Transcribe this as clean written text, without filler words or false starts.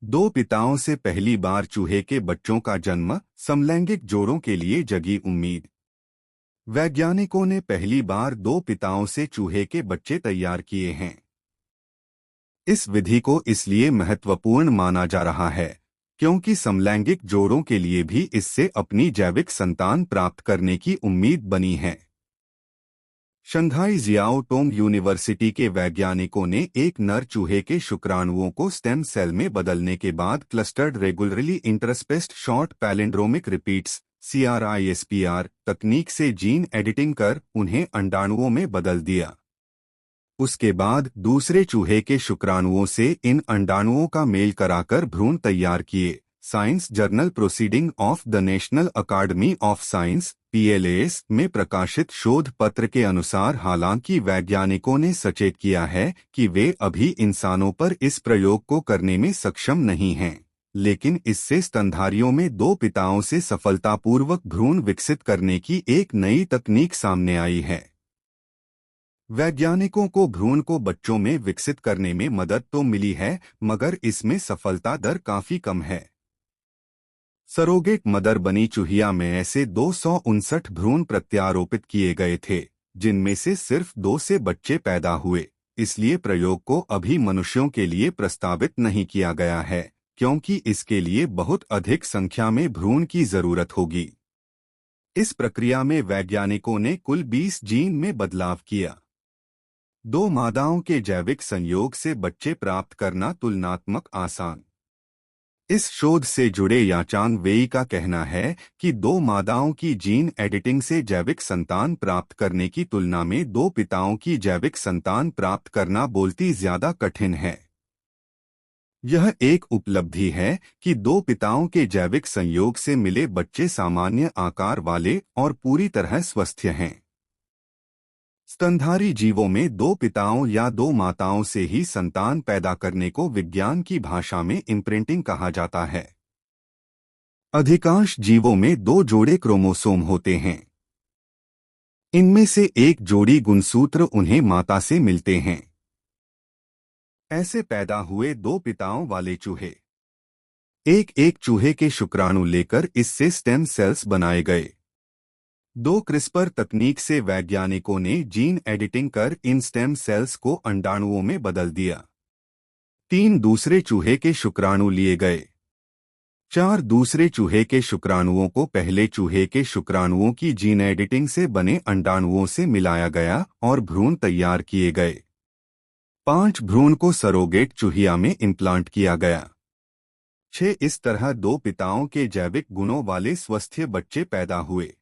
दो पिताओं से पहली बार चूहे के बच्चों का जन्म, समलैंगिक जोड़ों के लिए जगी उम्मीद। वैज्ञानिकों ने पहली बार दो पिताओं से चूहे के बच्चे तैयार किए हैं। इस विधि को इसलिए महत्वपूर्ण माना जा रहा है क्योंकि समलैंगिक जोड़ों के लिए भी इससे अपनी जैविक संतान प्राप्त करने की उम्मीद बनी है। शंघाई जियाओ टोंग यूनिवर्सिटी के वैज्ञानिकों ने एक नर चूहे के शुक्राणुओं को स्टेम सेल में बदलने के बाद clustered regularly interspaced short palindromic repeats CRISPR तकनीक से जीन एडिटिंग कर उन्हें अंडाणुओं में बदल दिया। उसके बाद दूसरे चूहे के शुक्राणुओं से इन अंडाणुओं का मेल कराकर भ्रूण तैयार किए। Science journal proceeding of the national academy of science PLAS में प्रकाशित शोध पत्र के अनुसार हालांकि वैज्ञानिकों ने सचेत किया है कि वे अभी इंसानों पर इस प्रयोग को करने में सक्षम नहीं हैं, लेकिन इससे स्तनधारियों में दो पिताओं से सफलतापूर्वक भ्रूण विकसित करने की एक नई तकनीक सामने आई है। वैज्ञानिकों को भ्रूण को बच्चों में विकसित करने में मदद तो मिली है, मगर इसमें सफलता दर काफी कम है। सरोगेट मदर बनी चूहिया में ऐसे 259 भ्रूण प्रत्यारोपित किए गए थे, जिनमें से सिर्फ 2 से बच्चे पैदा हुए। इसलिए प्रयोग को अभी मनुष्यों के लिए प्रस्तावित नहीं किया गया है, क्योंकि इसके लिए बहुत अधिक संख्या में भ्रूण की जरूरत होगी। इस प्रक्रिया में वैज्ञानिकों ने कुल 20 जीन में बदलाव किया। दो मादाओं के जैविक संयोग से बच्चे प्राप्त करना तुलनात्मक आसान। इस शोध से जुड़े याचांग वेई का कहना है कि दो मादाओं की जीन एडिटिंग से जैविक संतान प्राप्त करने की तुलना में दो पिताओं की जैविक संतान प्राप्त करना बोलती ज्यादा कठिन है। यह एक उपलब्धि है कि दो पिताओं के जैविक संयोग से मिले बच्चे सामान्य आकार वाले और पूरी तरह स्वस्थ हैं। स्तनधारी जीवों में दो पिताओं या दो माताओं से ही संतान पैदा करने को विज्ञान की भाषा में इम्प्रिंटिंग कहा जाता है। अधिकांश जीवों में दो जोड़े क्रोमोसोम होते हैं। इनमें से एक जोड़ी गुणसूत्र उन्हें माता से मिलते हैं। ऐसे पैदा हुए दो पिताओं वाले चूहे एक चूहे के शुक्राणु लेकर इससे स्टेम सेल्स बनाए गए। दो क्रिस्पर तकनीक से वैज्ञानिकों ने जीन एडिटिंग कर इन स्टेम सेल्स को अंडाणुओं में बदल दिया। 3 दूसरे चूहे के शुक्राणु लिए गए। 4 दूसरे चूहे के शुक्राणुओं को पहले चूहे के शुक्राणुओं की जीन एडिटिंग से बने अंडाणुओं से मिलाया गया और भ्रूण तैयार किए गए। 5 भ्रूण को सरोगेट चूहिया में इम्प्लांट किया गया। 6 इस तरह दो पिताओं के जैविक गुणों वाले स्वस्थ बच्चे पैदा हुए।